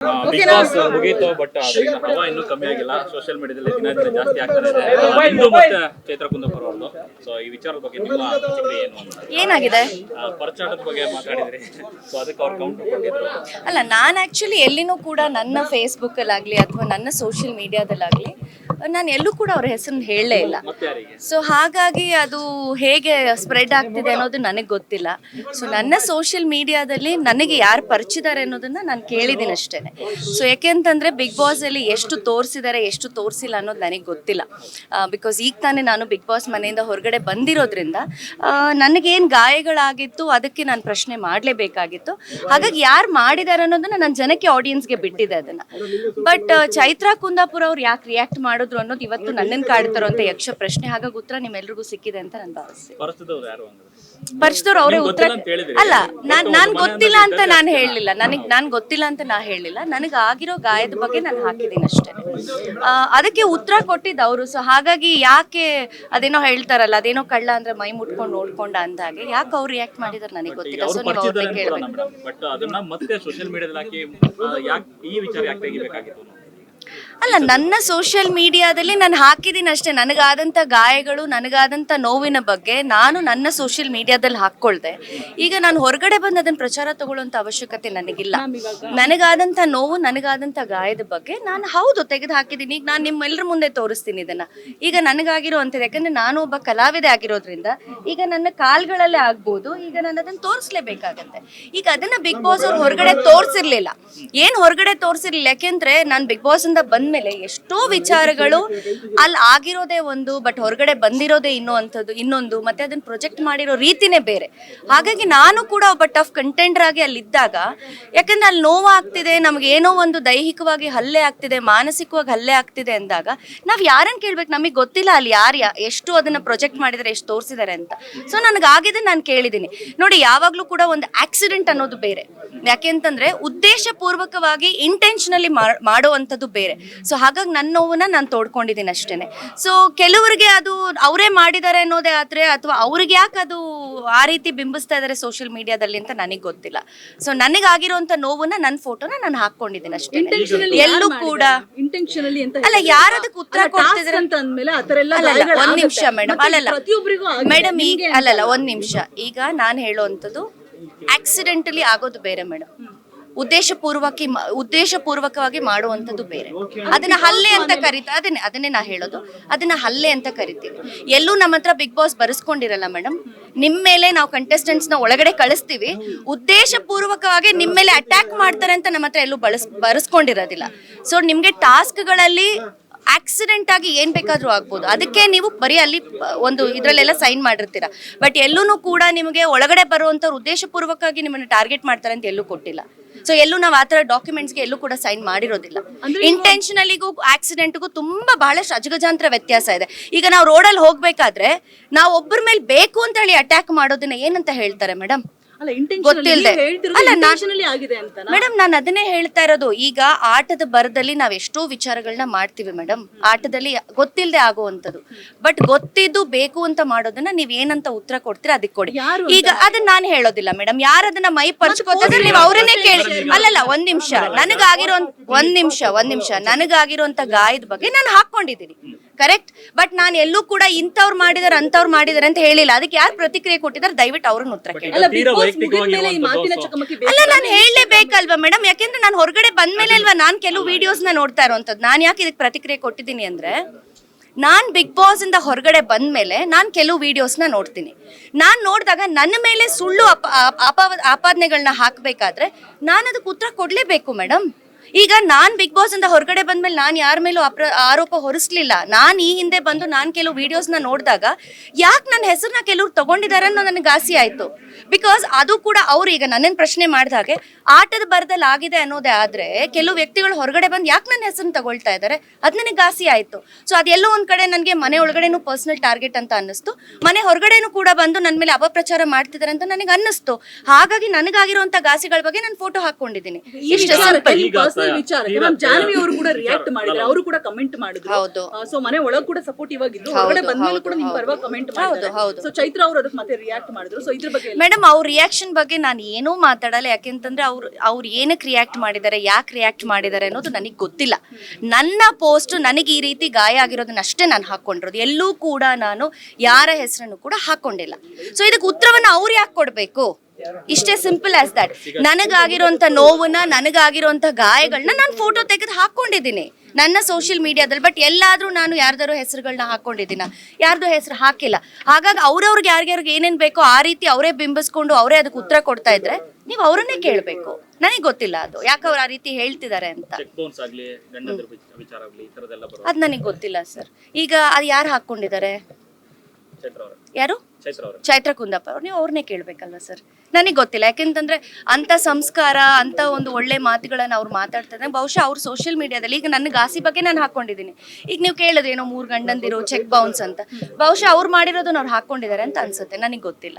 Big boss ಮುಗೀತು, but ಅದರಿಂದ ಹವಾ ಇನ್ನೂ ಕಮ್ಮಿ ಆಗಿಲ್ಲ. ಸೋಷಿಯಲ್ ಮೀಡಿಯಾದಲ್ಲಿ ದಿನ ದಿನ ಜಾಸ್ತಿ ಆಗ್ತಾ ಇದೆ. ಇಂದು ಮತ್ತೆ ಚೈತ್ರ ಕುಂದಾಪುರ ಅವ್ರದ್ದು. ಸೊ ಈ ವಿಚಾರದ ಬಗ್ಗೆ ನಿಮ್ಮ ಪ್ರತಿಕ್ರಿಯೆ ಏನು ಅಂತ? ಏನಾಗಿದೆ? ಪರಚಾಟದ ಬಗ್ಗೆ ಮಾತಾಡಿದ್ರಿ, ಸೊ ಅದಕ್ಕೆ ಅವ್ರು ಕೌಂಟರ್ ಕೊಟ್ಟಿದ್ರು. ಅಲ್ಲ, ನಾನು ಆ್ಯಕ್ಚುಲಿ ಎಲ್ಲಿನೂ ಕೂಡ ನನ್ನ ಫೇಸ್ಬುಕ್ಕಲ್ಲಾಗಲಿ ಅಥವಾ ನನ್ನ ಸೋಷಿಯಲ್ ಮೀಡಿಯಾದಲ್ಲಾಗಲಿ ನಾನು ಎಲ್ಲೂ ಕೂಡ ಅವ್ರ ಹೆಸರನ್ನ ಹೇಳಲೇ ಇಲ್ಲ. ಸೊ ಹಾಗಾಗಿ ಅದು ಹೇಗೆ ಸ್ಪ್ರೆಡ್ ಆಗ್ತಿದೆ ಅನ್ನೋದು ನನಗೆ ಗೊತ್ತಿಲ್ಲ. ಸೊ ನನ್ನ ಸೋಷಿಯಲ್ ಮೀಡಿಯಾದಲ್ಲಿ ನನಗೆ ಯಾರು ಪರಿಚಿದ್ದಾರೆ ಅನ್ನೋದನ್ನ ನಾನು ಕೇಳಿದ್ದೀನಿ ಅಷ್ಟೇ. ಸೊ ಯಾಕೆಂತಂದರೆ ಬಿಗ್ ಬಾಸಲ್ಲಿ ಎಷ್ಟು ತೋರಿಸಿದ್ದಾರೆ ಎಷ್ಟು ತೋರಿಸಿಲ್ಲ ಅನ್ನೋದು ನನಗೆ ಗೊತ್ತಿಲ್ಲ. ಬಿಕಾಸ್ ಈಗ ತಾನೇ ನಾನು ಬಿಗ್ ಬಾಸ್ ಮನೆಯಿಂದ ಹೊರಗಡೆ ಬಂದಿರೋದ್ರಿಂದ ನನಗೇನು ಗಾಯಗಳಾಗಿತ್ತು ಅದಕ್ಕೆ ನಾನು ಪ್ರಶ್ನೆ ಮಾಡಲೇಬೇಕಾಗಿತ್ತು. ಹಾಗಾಗಿ ಯಾರು ಮಾಡಿದ್ದಾರೆ ಅನ್ನೋದನ್ನ ನಾನು ಜನಕ್ಕೆ ಆಡಿಯನ್ಸ್ಗೆ ಬಿಟ್ಟಿದ್ದೆ ಅದನ್ನು. ಬಟ್ ಚೈತ್ರ ಕುಂದಾಪುರ ಅವ್ರು ಯಾಕೆ ರಿಯಾಕ್ಟ್ ಮಾಡೋದು ಅನ್ನೋದು ಇವತ್ತು ನನ್ನನ್ನು ಕಾಡ್ತಾರೋ ಅಂತ ಯಕ್ಷ ಪ್ರಶ್ನೆ. ಹಾಗಾಗಿ ಉತ್ತರ ನಿಮ್ಮೆಲ್ರಿಗೂ ಸಿಕ್ಕಿದೆ ಅಂತ ನಾನು ಭಾವಿಸ್ತೀನಿ. ಪರಿಚಿತವ್ರು ಅವರೇ ಉತ್ತರ. ಅಲ್ಲ, ನಾನು ಗೊತ್ತಿಲ್ಲ ಅಂತ ನಾನು ಹೇಳಲಿಲ್ಲ. ನಾನು ಗೊತ್ತಿಲ್ಲ ಅಂತ ನಾ ಹೇಳಲಿಲ್ಲ. ನನಗೆ ಆಗಿರೋ ಗಾಯದ ಬಗ್ಗೆ ನಾನು ಹಾಕಿದ್ದೀನಿ ಅಷ್ಟೇ. ಅದಕ್ಕೆ ಉತ್ತರ ಕೊಟ್ಟಿದ್ದು ಅವರು. ಸೊ ಹಾಗಾಗಿ ಯಾಕೆ ಅದೇನೋ ಹೇಳ್ತಾರಲ್ಲ, ಅದೇನೋ ಕಳ್ಳ ಅಂದ್ರೆ ಮೈ ಮುಟ್ಕೊಂಡು ನೋಡ್ಕೊಂಡ ಅಂದ ಹಾಗೆ ಯಾಕೆ ಅವ್ರು ರಿಯಾಕ್ಟ್ ಮಾಡಿದಾರೆ ನನಗೆ ಗೊತ್ತಿಲ್ಲ. ಸೊ ನೀವು ಅವ್ರನ್ನ ಕೇಳಬೇಕು. ಬಟ್ ಅದನ್ನ ಮತ್ತೆ ಸೋಷಿಯಲ್ ಮೀಡಿಯಾದಲ್ಲಿ ಹಾಕಿ ಈ ವಿಚಾರ ಯಾಕೆ ತೆಗಿಬೇಕಾಗಿತ್ತು? ಅಲ್ಲ, ನನ್ನ ಸೋಷಿಯಲ್ ಮೀಡಿಯಾದಲ್ಲಿ ನಾನು ಹಾಕಿದ್ದೀನಿ ಅಷ್ಟೇ. ನನಗಾದಂಥ ಗಾಯಗಳು, ನನಗಾದಂಥ ನೋವಿನ ಬಗ್ಗೆ ನಾನು ನನ್ನ ಸೋಷಿಯಲ್ ಮೀಡಿಯಾದಲ್ಲಿ ಹಾಕ್ಕೊಳ್ದೆ. ಈಗ ನಾನು ಹೊರಗಡೆ ಬಂದು ಅದನ್ನು ಪ್ರಚಾರ ತಗೊಳ್ಳೋಂಥ ಅವಶ್ಯಕತೆ ನನಗಿಲ್ಲ. ನನಗಾದಂಥ ನೋವು, ನನಗಾದಂಥ ಗಾಯದ ಬಗ್ಗೆ ನಾನು ಹೌದು ತೆಗೆದು ಹಾಕಿದ್ದೀನಿ. ಈಗ ನಾನು ನಿಮ್ಮೆಲ್ಲರ ಮುಂದೆ ತೋರಿಸ್ತೀನಿ ಇದನ್ನು. ಈಗ ನನಗಾಗಿರೋ ಅಂಥದ್ದು, ಯಾಕಂದರೆ ನಾನು ಒಬ್ಬ ಕಲಾವಿದೆ ಆಗಿರೋದ್ರಿಂದ ಈಗ ನನ್ನ ಕಾಲ್ಗಳಲ್ಲೇ ಆಗ್ಬೋದು. ಈಗ ನಾನು ಅದನ್ನು ತೋರಿಸ್ಲೇಬೇಕಾಗತ್ತೆ. ಈಗ ಅದನ್ನು ಬಿಗ್ ಬಾಸ್ ಅವ್ರು ಹೊರಗಡೆ ತೋರಿಸಿರ್ಲಿಲ್ಲ. ಏನು ಹೊರಗಡೆ ತೋರಿಸಿರ್ಲಿಲ್ಲ? ಯಾಕೆಂದರೆ ನಾನು ಬಿಗ್ ಬಾಸ್ ಇಂದ ಬಂದ್ಮೇಲೆ ಎಷ್ಟೋ ವಿಚಾರಗಳು ಅಲ್ಲಿ ಆಗಿರೋದೇ ಒಂದು, ಬಟ್ ಹೊರಗಡೆ ಬಂದಿರೋದೇ ಇನ್ನೊಂದು, ಮತ್ತೆ ಅದನ್ನ ಪ್ರೊಜೆಕ್ಟ್ ಮಾಡಿರೋ ರೀತಿನೇ ಬೇರೆ. ಹಾಗಾಗಿ ನಾನು ಕೂಡ ಒಬ್ಬ ಟಫ್ ಕಂಟೆಂಡರ್ ಆಗಿ ಅಲ್ಲಿದ್ದಾಗ, ಯಾಕಂದ್ರೆ ಅಲ್ಲಿ ನೋವಾಗ್ತಿದೆ, ನಮ್ಗೆ ಏನೋ ಒಂದು ದೈಹಿಕವಾಗಿ ಹಲ್ಲೆ ಆಗ್ತಿದೆ, ಮಾನಸಿಕವಾಗಿ ಹಲ್ಲೆ ಆಗ್ತಿದೆ ಅಂದಾಗ ನಾವು ಯಾರನ್ನು ಕೇಳ್ಬೇಕು? ನಮಗೆ ಗೊತ್ತಿಲ್ಲ ಅಲ್ಲಿ ಯಾರು ಎಷ್ಟು ಅದನ್ನ ಪ್ರೊಜೆಕ್ಟ್ ಮಾಡಿದರೆ ಎಷ್ಟು ತೋರಿಸಿದ್ದಾರೆ ಅಂತ. ಸೊ ನನಗಾಗಿದೆ, ನಾನು ಕೇಳಿದ್ದೀನಿ. ನೋಡಿ, ಯಾವಾಗಲೂ ಕೂಡ ಒಂದು ಆಕ್ಸಿಡೆಂಟ್ ಅನ್ನೋದು ಬೇರೆ. ಯಾಕೆಂತಂದ್ರೆ ಉದ್ದೇಶ ಪೂರ್ವಕವಾಗಿ ಇಂಟೆನ್ಷನಲಿ ಮಾಡುವಂಥದ್ದು ಬೇರೆ. ಸೊ ಹಾಗಾಗಿ ನನ್ನ ನೋವನ್ನ ನಾನು ತೋಡ್ಕೊಂಡಿದ್ದೀನಿ ಅಷ್ಟೇನೆ. ಸೊ ಕೆಲವರಿಗೆ ಅದು ಅವರೇ ಮಾಡಿದ್ದಾರೆ ಅನ್ನೋದೇ ಆದ್ರೆ, ಅಥವಾ ಅವ್ರಿಗೆ ಯಾಕೆ ಅದು ಆ ರೀತಿ ಬಿಂಬಿಸ್ತಾ ಇದ್ದಾರೆ ಸೋಷಿಯಲ್ ಮೀಡಿಯಾದಲ್ಲಿ ಅಂತ ನನಗೆ ಗೊತ್ತಿಲ್ಲ. ಸೊ ನನಗಾಗಿರುವಂತ ನೋವನ್ನ ನನ್ನ ಫೋಟೋನ ನಾನು ಹಾಕೊಂಡಿದ್ದೀನಿ ಅಷ್ಟೇ. ಎಲ್ಲೂ ಕೂಡ ಅಲ್ಲ, ಯಾರದಕ್ಕೆ ಉತ್ತರ ಕೊಡ್ತಿದ್ದಾರೆ ಅಂತ ಅಂದ್ಮೇಲೆ ಒಂದ್ ನಿಮಿಷ ಮೇಡಮ್, ಮೇಡಮ್ ಈಗ ಅಲ್ಲಲ್ಲ, ಒಂದ್ ನಿಮಿಷ. ಈಗ ನಾನು ಹೇಳುವಂಥದ್ದು ಆಕ್ಸಿಡೆಂಟಲಿ ಆಗೋದು ಬೇರೆ ಮೇಡಮ್, ಉದ್ದೇಶಪೂರ್ವಕವಾಗಿ ಮಾಡುವಂಥದ್ದು ಬೇರೆ. ಅದನ್ನ ಹಲ್ಲೆ ಅಂತ ಕರಿತಾರೆ. ಅದನ್ನೇ ನಾ ಹೇಳೋದು, ಅದನ್ನ ಹಲ್ಲೆ ಅಂತ ಕರಿತೀವಿ. ಎಲ್ಲೂ ನಮ್ಮ ಹತ್ರ ಬಿಗ್ ಬಾಸ್ ಬರೆಸ್ಕೊಂಡಿರಲ್ಲ ಮೇಡಮ್. ನಿಮ್ಮ ಮೇಲೆ ನಾವು ಕಂಟೆಸ್ಟೆಂಟ್ಸ್ ನ ಒಳಗಡೆ ಕಳಿಸ್ತೀವಿ, ಉದ್ದೇಶಪೂರ್ವಕವಾಗಿ ನಿಮ್ಮ ಮೇಲೆ ಅಟ್ಯಾಕ್ ಮಾಡ್ತಾರೆ ಅಂತ ನಮ್ಮ ಹತ್ರ ಎಲ್ಲೂ ಬರೆಸ್ಕೊಂಡಿರೋದಿಲ್ಲ. ಸೊ ನಿಮ್ಗೆ ಟಾಸ್ಕ್ಗಳಲ್ಲಿ ಆಕ್ಸಿಡೆಂಟ್ ಆಗಿ ಏನ್ ಬೇಕಾದ್ರೂ ಆಗ್ಬೋದು. ಅದಕ್ಕೆ ನೀವು ಬರೀ ಅಲ್ಲಿ ಒಂದು ಇದ್ರಲ್ಲೆಲ್ಲ ಸೈನ್ ಮಾಡಿರ್ತೀರಾ. ಬಟ್ ಎಲ್ಲೂ ಕೂಡ ನಿಮಗೆ ಒಳಗಡೆ ಬರುವಂತವ್ರು ಉದ್ದೇಶಪೂರ್ವಕವಾಗಿ ನಿಮ್ಮನ್ನ ಟಾರ್ಗೆಟ್ ಮಾಡ್ತಾರೆ ಅಂತ ಎಲ್ಲೂ ಕೊಟ್ಟಿಲ್ಲ. ಸೊ ಎಲ್ಲೂ ನಾವು ಆ ಥರ ಡಾಕ್ಯುಮೆಂಟ್ಸ್ಗೆ ಎಲ್ಲೂ ಕೂಡ ಸೈನ್ ಮಾಡಿರೋದಿಲ್ಲ. ಇಂಟೆನ್ಷನಲಿಗೂ ಆಕ್ಸಿಡೆಂಟ್ಗೂ ತುಂಬಾ ಬಹಳಷ್ಟು ಅಜಗಜಾಂತರ ವ್ಯತ್ಯಾಸ ಇದೆ. ಈಗ ನಾವು ರೋಡಲ್ಲಿ ಹೋಗ್ಬೇಕಾದ್ರೆ ನಾವು ಒಬ್ಬರ ಮೇಲೆ ಬೇಕು ಅಂತ ಹೇಳಿ ಅಟ್ಯಾಕ್ ಮಾಡೋದನ್ನ ಏನಂತ ಹೇಳ್ತಾರೆ ಮೇಡಮ್? ಗೊತ್ತಿಲ್ಲದೆ. ಮೇಡಮ್, ನಾನು ಅದನ್ನೇ ಹೇಳ್ತಾ ಇರೋದು. ಈಗ ಆಟದ ಬರದಲ್ಲಿ ನಾವ್ ಎಷ್ಟೋ ವಿಚಾರಗಳನ್ನ ಮಾಡ್ತೀವಿ ಮೇಡಮ್, ಆಟದಲ್ಲಿ ಗೊತ್ತಿಲ್ಲದೆ ಆಗುವಂಥದ್ದು. ಬಟ್ ಗೊತ್ತಿದ್ದು ಬೇಕು ಅಂತ ಮಾಡೋದನ್ನ ನೀವ್ ಏನಂತ ಉತ್ತರ ಕೊಡ್ತೀರಾ ಅದಕ್ಕೆ ಕೊಡಿ. ಈಗ ಅದನ್ನ ನಾನು ಹೇಳೋದಿಲ್ಲ ಮೇಡಮ್. ಯಾರದನ್ನ ಮೈ ಪರ್ಚ್ಕೋತಾರೆ ನೀವು ಅವ್ರನ್ನೇ ಕೇಳಿ. ಅಲ್ಲಲ್ಲ, ಒಂದ್ ನಿಮಿಷ. ನನಗಾಗಿರುವಂತ ಗಾಯದ ಬಗ್ಗೆ ನಾನು ಹಾಕೊಂಡಿದ್ದೀನಿ, ಕರೆಕ್ಟ್. ಬಟ್ ನಾನು ಎಲ್ಲೂ ಕೂಡ ಇಂಥವ್ರು ಮಾಡಿದಾರೆ ಅಂತವ್ರು ಮಾಡಿದಾರೆ ಅಂತ ಹೇಳಿಲ್ಲ. ಅದಕ್ಕೆ ಯಾರು ಪ್ರತಿಕ್ರಿಯೆ ಕೊಟ್ಟಿದ್ದಾರೆ ದಯವಿಟ್ಟು ಅವ್ರನ್ನ ಉತ್ತರ ಕೇಳಿ. ಅಲ್ಲ, ನಾನು ಹೇಳಲೇಬೇಕಲ್ವಾ ಮೇಡಮ್? ಯಾಕೆಂದ್ರೆ ನಾನು ಹೊರಗಡೆ ಬಂದ್ಮೇಲೆ ಅಲ್ವಾ ನಾನು ಕೆಲವು ವಿಡಿಯೋಸ್ ನ ನೋಡ್ತಾ ಇರೋಂಥದ್ದು. ನಾನು ಯಾಕೆ ಇದಕ್ಕೆ ಪ್ರತಿಕ್ರಿಯೆ ಕೊಟ್ಟಿದ್ದೀನಿ ಅಂದ್ರೆ, ನಾನ್ ಬಿಗ್ ಬಾಸ್ ಇಂದ ಹೊರಗಡೆ ಬಂದ್ಮೇಲೆ ನಾನು ಕೆಲವು ವಿಡಿಯೋಸ್ನ ನೋಡ್ತೀನಿ. ನಾನು ನೋಡಿದಾಗ ನನ್ನ ಮೇಲೆ ಸುಳ್ಳು ಆಪಾದನೆಗಳನ್ನ ಹಾಕಬೇಕಾದ್ರೆ ನಾನು ಅದಕ್ಕೆ ಉತ್ತರ ಕೊಡ್ಲೇಬೇಕು ಮೇಡಮ್. ಈಗ ನಾನ್ ಬಿಗ್ ಬಾಸ್ ಇಂದ ಹೊರಗಡೆ ಬಂದ್ಮೇಲೆ ನಾನು ಯಾರ ಮೇಲೂ ಆರೋಪ ಹೊರಿಸ್ಲಿಲ್ಲ. ನಾನು ಈ ಹಿಂದೆ ಬಂದು ನಾನು ಕೆಲವು ವಿಡಿಯೋಸ್ನ ನೋಡಿದಾಗ ಯಾಕೆ ನನ್ನ ಹೆಸರನ್ನ ಕೆಲವ್ರು ತಗೊಂಡಿದ್ದಾರೆ ಅನ್ನೋ ನನಗೆ ಆಸೆ ಆಯ್ತು. ಬಿಕಾಸ್ ಅದು ಕೂಡ ಅವ್ರು ಈಗ ನನ್ನನ್ನು ಪ್ರಶ್ನೆ ಮಾಡಿದಾಗೆ ಆಟದ ಬರದಲ್ಲಿ ಆಗಿದೆ ಅನ್ನೋದೇ ಆದ್ರೆ, ಕೆಲವು ವ್ಯಕ್ತಿಗಳು ಹೊರಗಡೆ ಬಂದು ಯಾಕೆ ನನ್ನ ಹೆಸರನ್ನ ತಗೊಳ್ತಾ ಇದ್ದಾರೆ ಅದು ನನಗೆ ಆಸೆ ಆಯ್ತು. ಸೊ ಅದೆಲ್ಲೋ ಒಂದ್ ಕಡೆ ನನಗೆ ಮನೆ ಒಳಗಡೆನೂ ಪರ್ಸನಲ್ ಟಾರ್ಗೆಟ್ ಅಂತ ಅನ್ನಿಸ್ತು, ಮನೆ ಹೊರಗಡೆನೂ ಕೂಡ ಬಂದು ನನ್ನ ಮೇಲೆ ಅಪಪ್ರಚಾರ ಮಾಡ್ತಿದ್ದಾರೆ ಅಂತ ನನಗೆ ಅನ್ನಿಸ್ತು. ಹಾಗಾಗಿ ನನಗಾಗಿರುವಂತ ಗಾಸಿಗಳ ಬಗ್ಗೆ ನಾನು ಫೋಟೋ ಹಾಕೊಂಡಿದ್ದೀನಿ. ಇಷ್ಟೇ. ಪರ್ಸನಲ್ ವಿಚಾರ ಜಾನ್ವಿ ಅವರು ಕೂಡ ರಿಯಾಕ್ಟ್ ಮಾಡಿದ್ರು, ಅವರು ಕೂಡ ಕಮೆಂಟ್ ಮಾಡಿದ್ರು. ಹೌದು. ಸೊ ಮನೆ ಒಳಗ್ ಕೂಡ ಸಪೋರ್ಟಿವ್ ಆಗಿದ್ರು, ಹೊರಗಡೆ ಬಂದ್ಮೇಲೆ ಕೂಡ ನಿಮ್ ಪರವಾಗಿ ಕಮೆಂಟ್ ಮಾಡಿದ್ರು. ಸೊ ಚೈತ್ರ ಅವರು ಅದಕ್ಕೆ ಮತ್ತೆ ರಿಯಾಕ್ಟ್ ಮಾಡಿದ್ರು. ಸೊ ಇದ್ರ ಬಗ್ಗೆ ಮೇಡಮ್ ಅವ್ರ ರಿಯಾಕ್ಷನ್ ಬಗ್ಗೆ ನಾನು ಏನೂ ಮಾತಾಡಲ್ಲ. ಯಾಕೆಂತಂದ್ರೆ ಅವ್ರು ಏನಕ್ಕೆ ರಿಯಾಕ್ಟ್ ಮಾಡಿದ್ದಾರೆ, ಯಾಕೆ ರಿಯಾಕ್ಟ್ ಮಾಡಿದ್ದಾರೆ ಅನ್ನೋದು ನನಗೆ ಗೊತ್ತಿಲ್ಲ. ನನ್ನ ಪೋಸ್ಟ್ ನನಗೆ ಈ ರೀತಿ ಗಾಯ ಆಗಿರೋದನ್ನ ಅಷ್ಟೇ ನಾನು ಹಾಕೊಂಡಿರೋದು. ಎಲ್ಲೂ ಕೂಡ ನಾನು ಯಾರ ಹೆಸರನ್ನು ಕೂಡ ಹಾಕೊಂಡಿಲ್ಲ. ಸೊ ಇದಕ್ಕೆ ಉತ್ತರವನ್ನ ಅವ್ರು ಯಾಕೆ ಕೊಡ್ಬೇಕು? ಇಷ್ಟೇ ಸಿಂಪಲ್ ಆಸ್ ದಟ್. ನನಗಾಗಿರೋಂಥ ನೋವನ್ನ, ನನಗಾಗಿರೋಂಥ ಗಾಯಗಳನ್ನ ನಾನು ಫೋಟೋ ತೆಗೆದು ಹಾಕೊಂಡಿದ್ದೀನಿ ನನ್ನ ಸೋಷಿಯಲ್ ಮೀಡಿಯಾದಲ್ಲಿ. ಬಟ್ ಎಲ್ಲಾದ್ರೂ ನಾನು ಯಾರ್ದಾರು ಹೆಸರುಗಳನ್ನ ಹಾಕೊಂಡಿದ್ದೀನ? ಯಾರ್ದು ಹೆಸರು ಹಾಕಿಲ್ಲ. ಹಾಗಾಗಿ ಅವ್ರವ್ರಿಗೆ ಯಾರ್ಯಾರಿಗೆ ಏನೇನ್ ಬೇಕೋ ಆ ರೀತಿ ಅವರೇ ಬಿಂಬಿಸ್ಕೊಂಡು ಅವರೇ ಅದಕ್ಕೆ ಉತ್ತರ ಕೊಡ್ತಾ ಇದ್ರೆ ನೀವು ಅವರನ್ನೇ ಕೇಳಬೇಕು. ನನಗೆ ಗೊತ್ತಿಲ್ಲ ಅದು ಯಾಕೆ ಅವ್ರು ಆ ರೀತಿ ಹೇಳ್ತಿದ್ದಾರೆ ಅಂತ. ಚೆಕ್ ಬೌನ್ಸ್ ಆಗ್ಲಿ, ಗಂಡಂದ್ರ ವಿಚಾರ ಆಗ್ಲಿ, ಈ ತರದೆಲ್ಲ ಬರೋ ಅದು ನನಗೆ ಗೊತ್ತಿಲ್ಲ ಸರ್. ಈಗ ಅದು ಯಾರು ಹಾಕೊಂಡಿದ್ದಾರೆ? ಚೈತ್ರ ಅವರ ಯಾರು? ಚೈತ್ರ ಕುಂದಪ್ಪ ಅವ್ರು. ನೀವು ಅವ್ರನ್ನೇ ಕೇಳ್ಬೇಕಲ್ವ ಸರ್? ನನಗೆ ಗೊತ್ತಿಲ್ಲ. ಯಾಕೆಂತಂದ್ರೆ ಅಂತ ಸಂಸ್ಕಾರ, ಅಂತ ಒಂದು ಒಳ್ಳೆ ಮಾತುಗಳನ್ನ ಅವ್ರು ಮಾತಾಡ್ತಾರೆ. ಬಹುಶಃ ಅವ್ರು ಸೋಷಿಯಲ್ ಮೀಡಿಯಾದಲ್ಲಿ ಈಗ ನನ್ನ ಗಾಸಿ ಬಗ್ಗೆ ನಾನು ಹಾಕೊಂಡಿದ್ದೀನಿ. ಈಗ ನೀವು ಕೇಳಿದ್ರೆ ಏನೋ 3 ಗಂಡಂದಿರು ಚೆಕ್ ಬೌನ್ಸ್ ಅಂತ, ಬಹುಶಃ ಅವ್ರು ಮಾಡಿರೋದನ್ನ ಅವ್ರು ಹಾಕೊಂಡಿದ್ದಾರೆ ಅಂತ ಅನ್ಸುತ್ತೆ. ನನಗೆ ಗೊತ್ತಿಲ್ಲ.